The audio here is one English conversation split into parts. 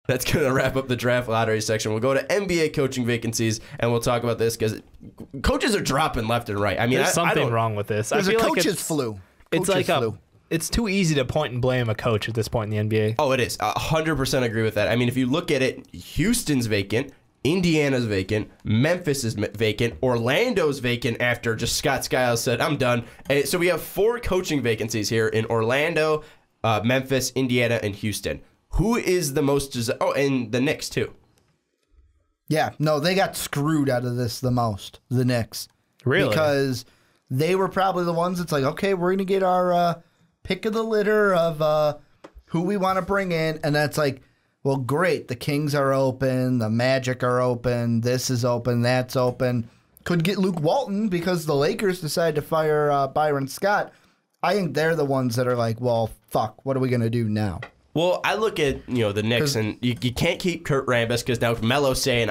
That's going to wrap up the draft lottery section. We'll go to NBA coaching vacancies, and we'll talk about this because coaches are dropping left and right. I mean, there's something wrong with this. There's a coach's flu. It's like it's too easy to point and blame a coach at this point in the NBA. Oh, it is. 100% agree with that. I mean, if you look at it, Houston's vacant, Indiana's vacant, Memphis is vacant, Orlando's vacant after just Scott Skiles said, I'm done. So we have 4 coaching vacancies here in Orlando, Memphis, Indiana, and Houston. Who is the most... Oh, and the Knicks, too. Yeah, no, they got screwed out of this the most, the Knicks. Really? Because they were probably the ones that's like, okay, we're going to get our pick of the litter of who we want to bring in. And that's like, well, great. The Kings are open. The Magic are open. This is open. That's open. Could get Luke Walton because the Lakers decided to fire Byron Scott. I think they're the ones that are like, well, fuck, what are we going to do now? Well, I look at the Knicks, and you can't keep Kurt Rambis because now Melo's saying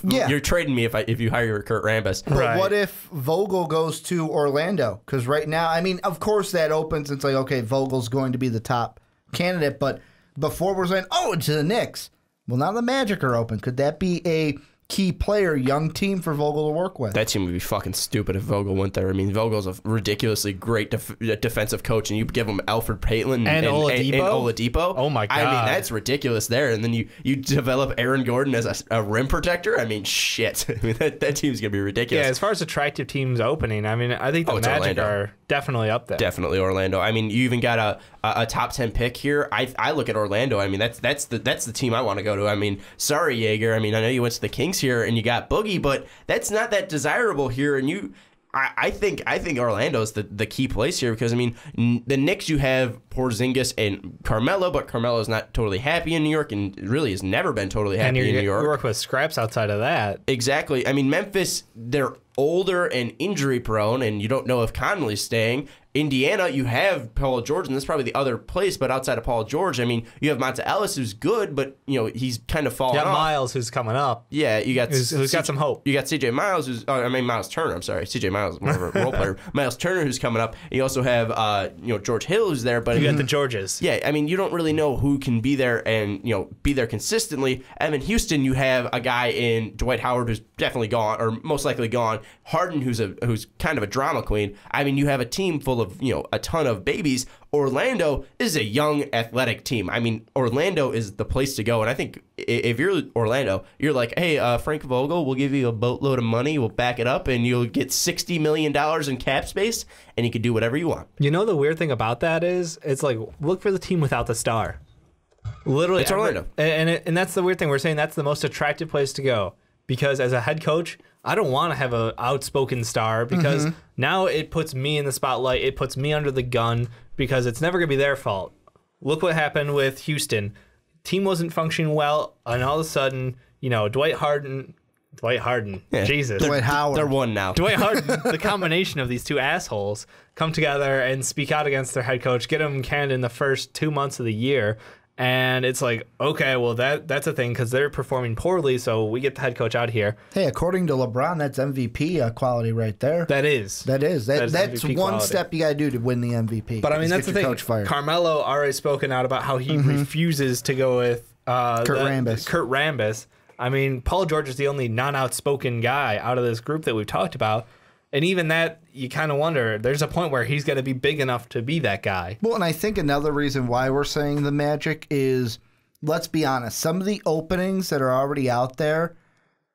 you're trading me if you hire Kurt Rambis. But what if Vogel goes to Orlando? Because right now, I mean, of course that opens. It's like, okay, Vogel's going to be the top candidate, but before we're saying, oh, it's the Knicks. Well, now the Magic are open. Could that be a key player, young team for Vogel to work with? That team would be fucking stupid if Vogel went there. I mean, Vogel's a ridiculously great defensive coach, and you give him Alfred Payton and Oladipo. Oh, my God. I mean, that's ridiculous there. And then you develop Aaron Gordon as a rim protector. I mean, shit. I mean, that team's going to be ridiculous. Yeah, as far as attractive teams opening, I mean, I think the Magic Orlando. are definitely up there. Definitely Orlando. I mean, you even got a top 10 pick here. I look at Orlando. I mean, that's the team I want to go to. I mean, sorry, Jaeger. I mean, I know you went to the Kings here and you got Boogie, but that's not that desirable here. And I think Orlando's the key place here because, I mean, the Knicks, you have Porzingis and Carmelo, but Carmelo's not totally happy in New York and really has never been totally happy in New York. You work with scraps outside of that. Exactly. I mean, Memphis, they're older and injury prone, and you don't know if Conley's staying. Indiana, you have Paul George, and that's probably the other place, but outside of Paul George, I mean, you have Monta Ellis, who's good, but, he's kind of fallen off. You got Miles, who's coming up. Yeah, you got... Who's got some hope. You got C.J. Miles, Miles Turner, I'm sorry. C.J. Miles, more of a role player. Miles Turner, who's coming up. You also have, George Hill, who's there, but... You got the Georges. Yeah, I mean, you don't really know who can be there and, be there consistently. And in Houston, you have a guy in Dwight Howard who's definitely gone, or most likely gone. Harden, who's kind of a drama queen. I mean, you have a team full of, a ton of babies. Orlando is a young, athletic team. I mean, Orlando is the place to go. And I think if you're Orlando, you're like, hey, Frank Vogel, we'll give you a boatload of money. We'll back it up, and you'll get $60 million in cap space, and you can do whatever you want. You know, the weird thing about that is, it's like, look for the team without the star. Literally. It's Orlando. And that's the weird thing. We're saying that's the most attractive place to go. Because as a head coach, I don't want to have an outspoken star because now it puts me in the spotlight. It puts me under the gun because it's never going to be their fault. Look what happened with Houston. Team wasn't functioning well, and all of a sudden, Dwight Harden, yeah. Jesus. Dwight Howard. They're one now. Dwight Harden, the combination of these two assholes come together and speak out against their head coach, get him canned in the first 2 months of the year. And it's like, okay, well, that's a thing because they're performing poorly, so we get the head coach out here. Hey, according to LeBron, that's MVP quality right there. That's one quality. step you got to do to win the MVP. But I mean, that's the thing. Coach fired. Carmelo already spoken out about how he refuses to go with Kurt Rambis. I mean, Paul George is the only non-outspoken guy out of this group that we've talked about. And even that, you kind of wonder, there's a point where he's going to be big enough to be that guy. Well, and I think another reason why we're saying the Magic is, let's be honest, some of the openings that are already out there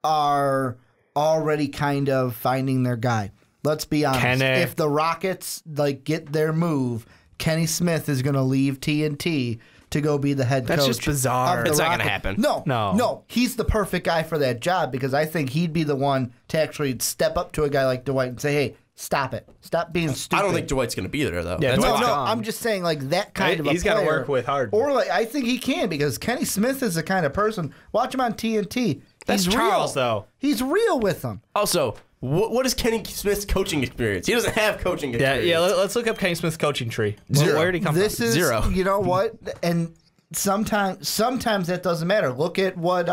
are already kind of finding their guy. Let's be honest. If the Rockets get their move, Kenny Smith is going to leave TNT to go be the head coach. That's just bizarre. It's not going to happen. No. He's the perfect guy for that job because I think he'd be the one to actually step up to a guy like Dwight and say, hey, stop it. Stop being stupid. I don't think Dwight's going to be there, though. Yeah, I'm just saying that kind of a player. He's got to work with Harden. Or I think he can because Kenny Smith is the kind of person. Watch him on TNT. That's Charles, though. He's real with them. Also, what is Kenny Smith's coaching experience? He doesn't have coaching experience. Yeah. Let's look up Kenny Smith's coaching tree. Zero. Where did he come from? Zero. You know what? And sometimes that doesn't matter. Look at what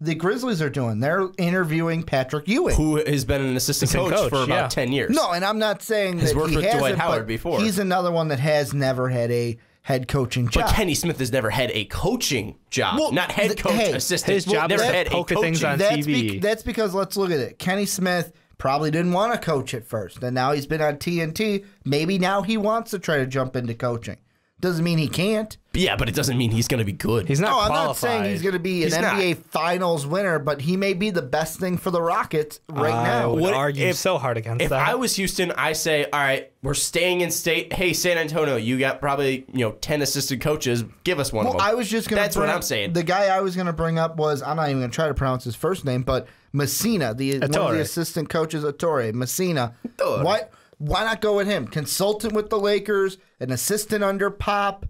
the Grizzlies are doing. They're interviewing Patrick Ewing, who has been an assistant coach for about 10 years. No, and I'm not saying he's that worked he with hasn't, Dwight Howard but before. He's another one that has never had a head coaching job. But Kenny Smith has never had a coaching job, Well, not head coach, assistant. his job never is had a poking coaching. things on TV. That's because, let's look at it. Kenny Smith probably didn't want to coach at first, and now he's been on TNT. Maybe now he wants to try to jump into coaching. Doesn't mean he can't. Yeah, but it doesn't mean he's going to be good. He's not No, I'm qualified. not saying he's going to be an He's NBA Finals winner, but he may be the best thing for the Rockets right I now. would What argue if- so hard against If that. I was Houston, I say, all right, we're staying in state. Hey, San Antonio, you got probably 10 assistant coaches. Give us one of Well, them. I was just going to. That's what I'm saying. The guy I was going to bring up was, I'm not even going to try to pronounce his first name, but Messina, one of Ettore. the assistant coaches, Ettore Messina. Ettore. Why not go with him? Consultant with the Lakers, an assistant under Pop.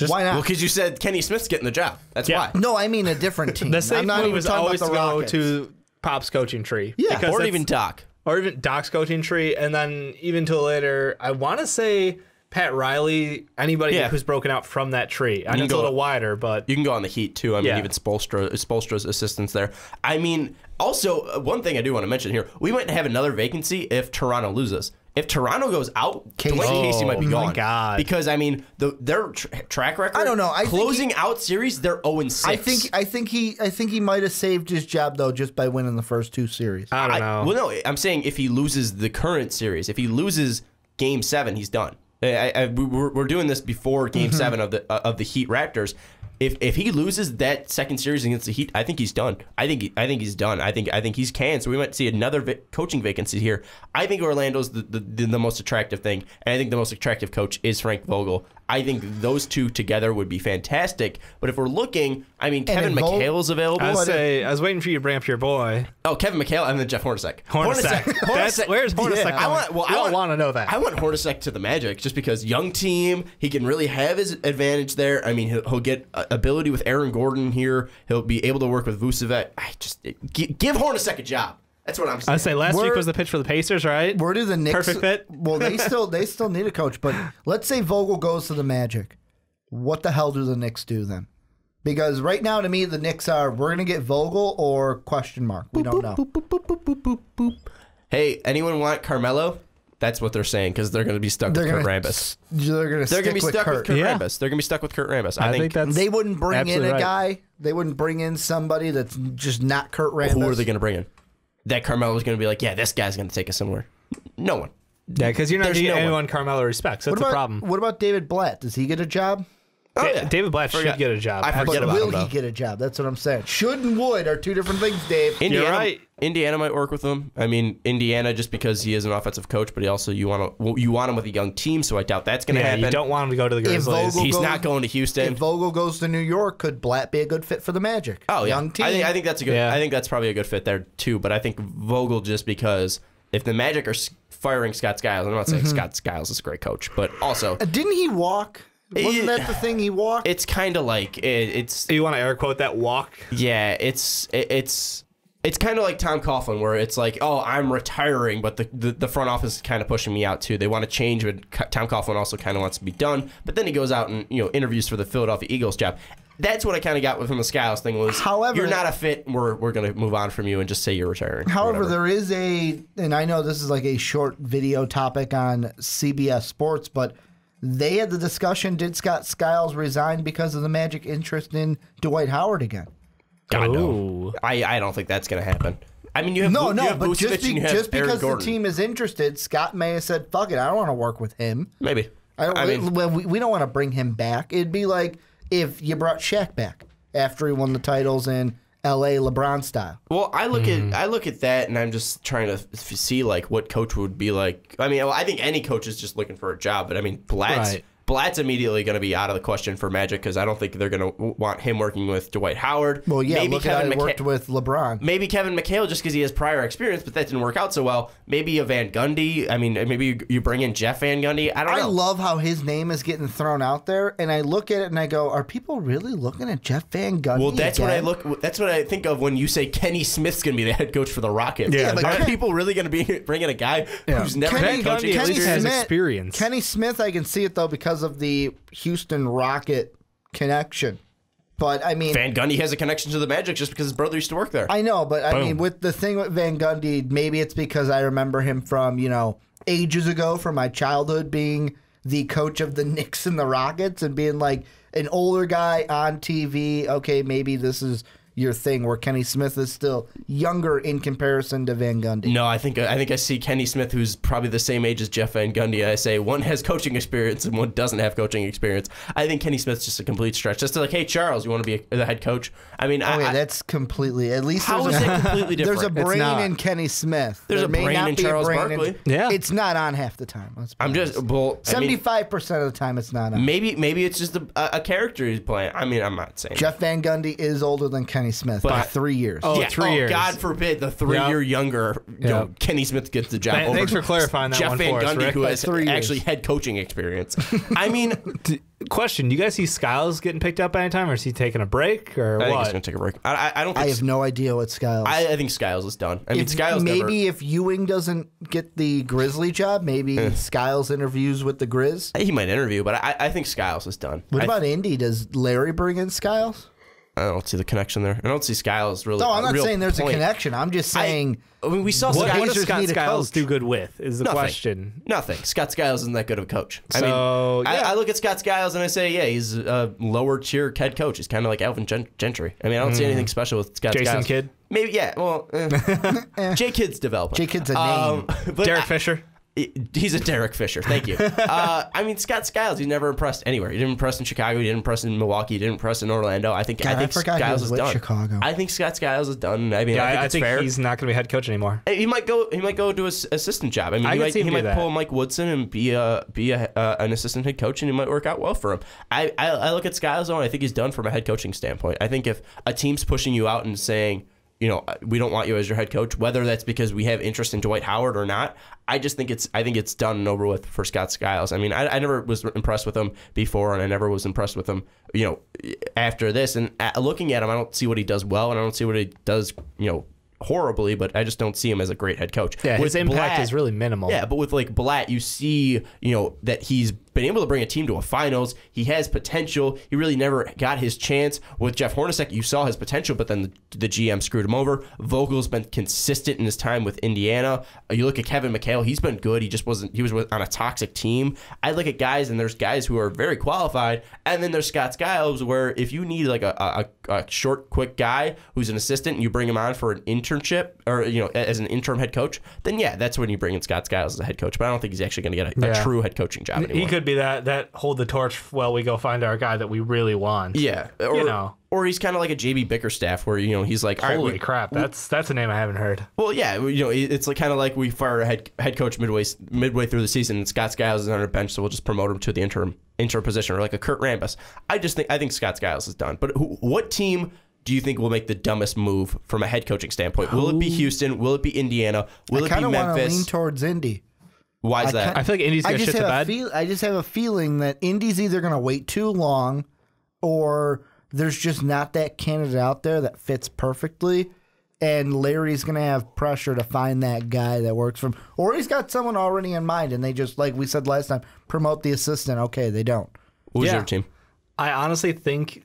Why not? Well, because you said Kenny Smith's getting the job. That's Yeah. why. No, I mean a different team. the I'm safe not move even is talking always about to the go Rockets. to Pop's coaching tree. Yeah. because Or that's- even Doc. or even Doc's coaching tree, and then even till later, I want to say Pat Riley, anybody Yeah. who's broken out from that tree. I know can it's a go- little wider, but You can go on the Heat, too. I mean, Yeah. even Spoelstra's assistants there. I mean, also, one thing I do want to mention here, we might have another vacancy if Toronto loses. If Toronto goes out, Casey. Dwayne Casey might be Oh, my gone. God. Because, I mean, their track record, I don't know. I think closing out series, they're 0-6. I think he might have saved his job though just by winning the first two series. I don't know. Well, no, I'm saying if he loses the current series, if he loses Game 7, he's done. We're doing this before Game 7 of the Heat Raptors. If he loses that second series against the Heat, I think he's done. I think he's done. I think he's canned. So we might see another coaching vacancy here. I think Orlando's the most attractive thing, and I think the most attractive coach is Frank Vogel. I think those two together would be fantastic. But if we're looking, I mean, Kevin if McHale's available. I was waiting for you to bring up your boy. Oh, Kevin McHale and then Jeff Hornacek. Hornacek. Where's Hornacek? Yeah. I want to know that. I want Hornacek to the Magic just because young team, he can really have his advantage there. I mean, he'll get ability with Aaron Gordon here. He'll be able to work with Vucevic. Give Hornacek a job. That's what I'm saying. I say last week was the pitch for the Pacers, right? Where do the Knicks? Perfect fit. Well, they still need a coach, but let's say Vogel goes to the Magic. What the hell do the Knicks do then? Because right now, to me, the Knicks are we're gonna get Vogel or question mark. We don't know. Hey, anyone want Carmelo? That's what they're saying because they're going to be stuck with Kurt Rambis. They're gonna They're going to be stick with stuck with Kurt. Kurt Yeah. Rambis. They're going to be stuck with Kurt Rambis. I think that's They wouldn't bring in absolutely a right. guy. They wouldn't bring in somebody that's just not Kurt Rambis. Who are they going to bring in? That Carmelo's going to be like, yeah, this guy's going to take us somewhere. No one. Yeah, because you're not There's getting no one. anyone Carmelo respects. That's What the about, problem. What about David Blatt? Does he get a job? Oh, yeah. David Blatt should Forget- get a job. I forget But about will him, though. he get a job? That's what I'm saying. Should and would are two different things, Dave. Indiana, right. Indiana might work with him. I mean, Indiana just because he is an offensive coach, but he also you want him with a young team, so I doubt that's going to Yeah, happen. you don't want him to go to the Grizzlies. Vogel He's goes- not going to Houston. If Vogel goes to New York, could Blatt be a good fit for the Magic? Oh yeah, Young team. I think that's a good. Yeah. I think that's probably a good fit there too. But I think Vogel just because if the Magic are firing Scott Skiles, I'm not saying Scott Skiles is a great coach, but also Didn't he walk? Wasn't that the thing he walked? it's kind of like it's You want to air quote that walk? yeah, it's kind of like Tom Coughlin where it's like, oh, I'm retiring, but the front office is kind of pushing me out too. They want to change, but Tom Coughlin also kind of wants to be done. But then he goes out and interviews for the Philadelphia Eagles job. That's what I kind of got from the Skiles thing was, However- you're not a fit. We're going to move on from you and just say you're retiring. However, Whatever. there is and I know this is like a short video topic on CBS Sports, but they had the discussion, did Scott Skiles resign because of the Magic interest in Dwight Howard again? God, no. Ooh. I don't think that's going to happen. I mean, you have No, you no, have but Vucevic and you have just Aaron because the Gordon. team is interested, Scott may have said, fuck it, I don't want to work with him. Maybe. I mean, we don't want to bring him back. It'd be like if you brought Shaq back after he won the titles in L.A. LeBron style. Well, I look at that, and I'm just trying to see like what coach would be like. I mean, I think any coach is just looking for a job, but I mean, Blatt's immediately going to be out of the question for Magic because I don't think they're going to want him working with Dwight Howard. Well, yeah, maybe look at how he worked with LeBron. Maybe Kevin McHale just because he has prior experience, but that didn't work out so well. Maybe a Van Gundy. I mean, maybe you bring in Jeff Van Gundy. I don't know. I love how his name is getting thrown out there, and I look at it and I go, are people really looking at Jeff Van Gundy? Well, that's again? That's what I think of when you say Kenny Smith's going to be the head coach for the Rockets. Yeah, but Are Ken- people really going to be bringing a guy who's never Kenny- had coaching Gundy at least experience? has experience. Kenny Smith, I can see it though because of the Houston Rocket connection. But I mean, Van Gundy has a connection to the Magic just because his brother used to work there. I know, but I Boom. mean, with the thing with Van Gundy, maybe it's because I remember him from ages ago, from my childhood, being the coach of the Knicks and the Rockets and being like an older guy on TV. Okay, maybe this is your thing, where Kenny Smith is still younger in comparison to Van Gundy. No, I think I see Kenny Smith, who's probably the same age as Jeff Van Gundy. I say one has coaching experience and one doesn't have coaching experience. I think Kenny Smith's just a complete stretch. Just like, hey, Charles, you want to be the head coach? I mean, that's completely. At least how is it completely different? There's a brain in Kenny Smith. There's a brain in Charles Barkley. Yeah, it's not on half the time. I'm just 75% of the time it's not on. Maybe it's just a character he's playing. I mean, I'm not saying Jeff Van Gundy is older than Kenny Smith by 3 years. Oh, yeah. 3 years. God forbid the 3 year younger Kenny Smith gets the job. Thanks for clarifying that Jeff one Van for us, Gundy, Rick. who has actually head coaching experience. I mean, question: do you guys see Skiles getting picked up anytime, or is he taking a break, or I think what? he's gonna take a break. I don't. I have no idea what Skiles. I think Skiles is done. I mean, Skiles maybe if Ewing doesn't get the Grizzly job, maybe Skiles interviews with the Grizz. He might interview, but I think Skiles is done. What about Indy? Does Larry bring in Skiles? I don't see the connection there. I don't see Skiles really. No, I'm not saying there's point. a connection. I'm just saying. I mean, we saw What Skiles. does Scott Skiles do good with? Is the question. Nothing. Scott Skiles isn't that good of a coach. So, I look at Scott Skiles and I say, yeah, he's a lower tier head coach. He's kind of like Alvin Gentry. I mean, I don't see anything special with Scott Jason Skiles. Kidd? Maybe, yeah. Well, J Kidd's developing. J Kidd's a name. Derek Fisher? He's a Derek Fisher. Thank you. I mean, Scott Skiles, he's never impressed anywhere. He didn't impress in Chicago. He didn't impress in Milwaukee. He didn't impress in Orlando. I think Skiles is done. Chicago. I think Scott Skiles is done. I mean, Yeah, I think fair. He's not going to be head coach anymore. He might go do his assistant job. I mean, he might pull Mike Woodson and be an assistant head coach, and it might work out well for him. I look at Skiles though, and I think he's done from a head coaching standpoint. I think if a team's pushing you out and saying, you know, we don't want you as your head coach, whether that's because we have interest in Dwight Howard or not, I think it's done and over with for Scott Skiles. I mean, I never was impressed with him before, and I never was impressed with him, you know, after this. And looking at him, I don't see what he does well, and I don't see what he does, you know, horribly, but I just don't see him as a great head coach. Yeah, his impact is really minimal. Yeah, but with like Blatt, you see, you know, that he's been able to bring a team to a finals. He has potential. He really never got his chance. With Jeff Hornacek, you saw his potential, but then the GM screwed him over. Vogel's been consistent in his time with Indiana. You look at Kevin McHale, he's been good. He was on a toxic team. I look at guys, and there's guys who are very qualified, and then there's Scott Skiles, where if you need like a short, quick guy who's an assistant and you bring him on for an internship or, you know, as an interim head coach, then yeah, that's when you bring in Scott Skiles as a head coach. But I don't think he's actually going to get a true head coaching job anymore. He could be that hold the torch while we go find our guy that we really want. Yeah, or he's kind of like a JB Bickerstaff, where, you know, he's like, holy crap, that's a name I haven't heard. Well, yeah, you know, it's like kind of like we fire a head coach midway through the season, and Scott Skiles is on our bench, so we'll just promote him to the interim position, or like a Kurt Rambis. I think Scott Skiles is done. But what team do you think will make the dumbest move from a head coaching standpoint? Will it be Houston? Will it be Indiana? Will it be Memphis? I kind of want to lean towards Indy. Why is that? I feel like Indy's going to shit the bed. I just have a feeling that Indy's either going to wait too long, or there's just not that candidate out there that fits perfectly, and Larry's going to have pressure to find that guy that works for him. Or he's got someone already in mind, and they just, like we said last time, promote the assistant. Okay, they don't. Who's your team? I honestly think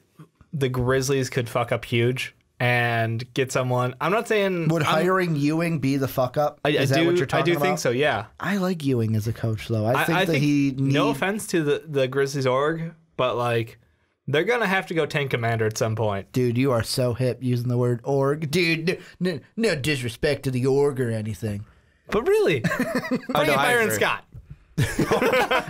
the Grizzlies could fuck up huge and get someone. I'm not saying would hiring Ewing be the fuck up? Is that what you're talking about? I do think so. Yeah, I like Ewing as a coach, though. I think he. No offense to the Grizzlies org, but like they're gonna have to go tank commander at some point. Dude, you are so hip using the word org, dude. No disrespect to the org or anything, but really, bring it Byron Scott.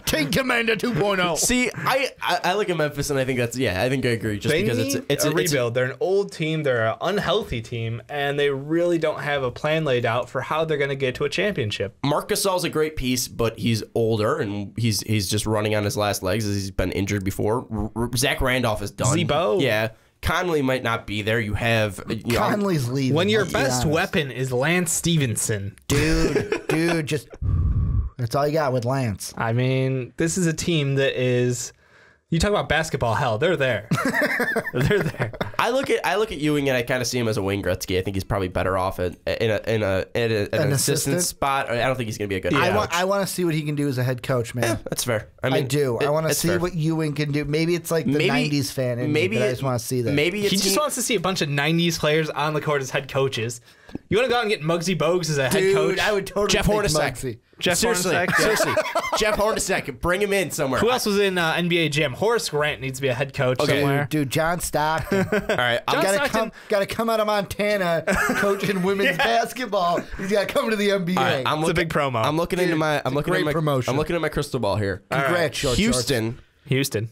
Tank Commander 2.0. See, I look at Memphis, and I think I agree. Just they because need it's a rebuild. They're an old team. They're an unhealthy team, and they really don't have a plan laid out for how they're going to get to a championship. Marc Gasol's a great piece, but he's older, and he's just running on his last legs as he's been injured before. Zach Randolph is done. Zebo. Yeah. Conley might not be there. You have Conley's leaving. When your best weapon is Lance Stevenson, dude, just. That's all you got with Lance. I mean, this is a team that is. You talk about basketball hell. They're there. They're there. I look at Ewing, and I kind of see him as a Wayne Gretzky. I think he's probably better off in an assistant spot. I don't think he's going to be a good head coach. I want to see what he can do as a head coach, man. Yeah, that's fair. I do. I want to see what Ewing can do. Maybe it's like the 90s fan in me, but I just want to see that. He just wants to see a bunch of 90s players on the court as head coaches. You want to go out and get Muggsy Bogues as a head coach? Dude, I would totally Jeff take Hornacek. Muggsy. Jeff Seriously, Hornacek. seriously, Jeff Hornacek, bring him in somewhere. Who else was in NBA Jam? Horace Grant needs to be a head coach somewhere. Dude, John Stockton. All right, John Got to come out of Montana coaching women's basketball. He's got to come to the NBA. It's a big promo. I'm looking into my. I'm looking great at my promotion. I'm looking at my crystal ball here. Congrats, short Houston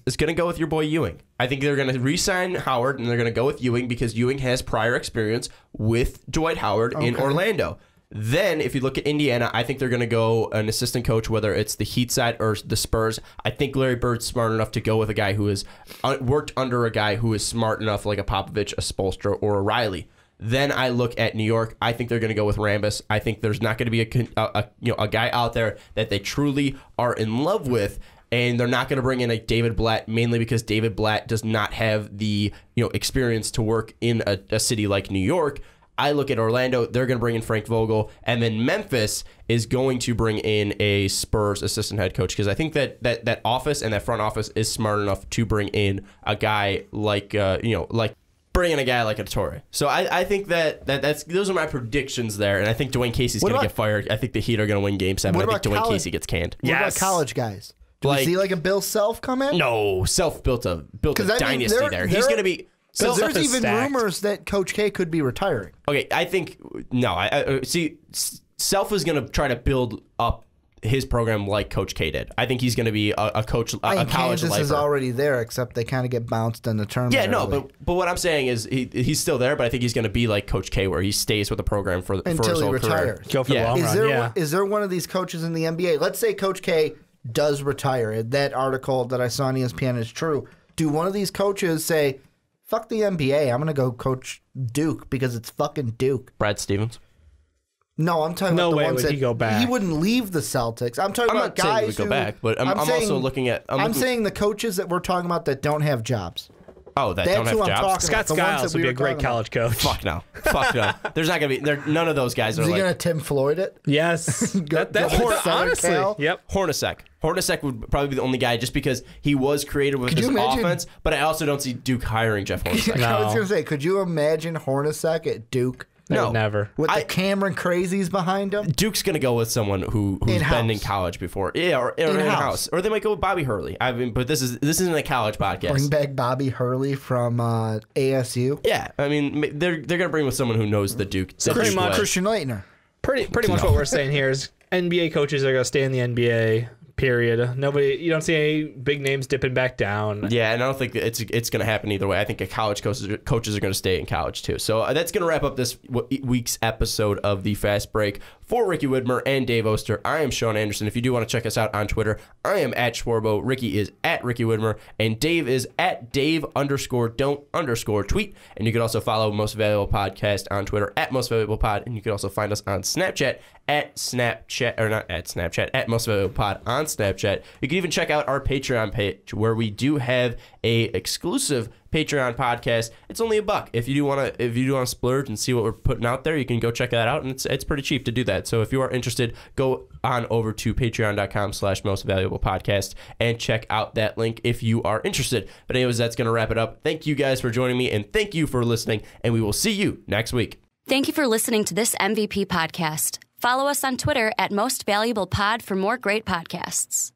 is going to go with your boy Ewing. I think they're going to re-sign Howard, and they're going to go with Ewing because Ewing has prior experience with Dwight Howard in Orlando. Then, if you look at Indiana, I think they're going to go an assistant coach, whether it's the Heat side or the Spurs. I think Larry Bird's smart enough to go with a guy who has worked under a guy who is smart enough, like a Popovich, a Spoelstra, or a Riley. Then I look at New York. I think they're going to go with Rambis. I think there's not going to be a guy out there that they truly are in love with. And they're not going to bring in a David Blatt, mainly because David Blatt does not have the experience to work in a city like New York. I look at Orlando, they're going to bring in Frank Vogel, and then Memphis is going to bring in a Spurs assistant head coach because I think that office and that front office is smart enough to bring in a guy like bring in a guy like a Torre. So I think that's those are my predictions there, and I think Dwayne Casey's going to get fired. I think the Heat are going to win Game 7. I think Dwayne Casey gets canned. What about college guys? Do we see like a Bill Self come in? No, Self built a dynasty there. He's going to be. So there's even rumors that Coach K could be retiring. Okay, I think I see. Self is going to try to build up his program like Coach K did. I think he's going to be a coach, a college Kansas lifer. is already there, except they kind of get bounced in the tournament. Yeah, no, but what I'm saying is he's still there, but I think he's going to be like Coach K, where he stays with the program for his whole career. Go for the long run. Is there one of these coaches in the NBA? Let's say Coach K does retire. That article that I saw on ESPN is true. Do one of these coaches say, fuck the NBA, I'm going to go coach Duke because it's fucking Duke? Brad Stevens? No, I'm talking about the ones that he go back. He wouldn't leave the Celtics. I'm talking about guys who would go back, but I'm also looking at. I'm saying the coaches that we're talking about that don't have jobs. Oh, that That's don't have who I'm jobs. talking Scott about. The ones Skiles that would we be a were great talking college coach. Fuck no. Fuck no. There's not going to be. None of those guys are Is he like. going to Tim Floyd it? Yes. Honestly. Yep. Hornacek would probably be the only guy just because he was creative with his offense, but I also don't see Duke hiring Jeff Hornacek. I was going to say, could you imagine Hornacek at Duke? No, never. With the Cameron crazies behind him? Duke's going to go with someone who's been in college before. Yeah, or in-house. Or they might go with Bobby Hurley. I mean, but this isn't a college podcast. Bring back Bobby Hurley from ASU? Yeah, I mean, they're going to bring with someone who knows the Duke. So pretty much Christian Leitner. Pretty much what we're saying here is NBA coaches are going to stay in the NBA. Period. You don't see any big names dipping back down. Yeah, and I don't think it's going to happen either way. I think college coaches are going to stay in college too. So that's going to wrap up this week's episode of the Fast Break. For Ricky Widmer and Dave Oster, I am Sean Anderson. If you do want to check us out on Twitter, I am at Schwarbo. Ricky is at Ricky Widmer, and Dave is at Dave_don't_tweet. And you can also follow Most Valuable Podcast on Twitter at Most Valuable Pod, and you can also find us on Snapchat at Most Valuable Pod on Snapchat. You can even check out our Patreon page where we do have a exclusive Patreon podcast. It's only $1. If you do want to splurge and see what we're putting out there, you can go check that out, and it's pretty cheap to do that. So if you are interested, go on over to patreon.com/mostvaluablepodcast and check out that link if you are interested. But anyways, that's going to wrap it up. Thank you guys for joining me, and thank you for listening, and we will see you next week. Thank you for listening to this MVP podcast. Follow us on Twitter at Most Valuable Pod for more great podcasts.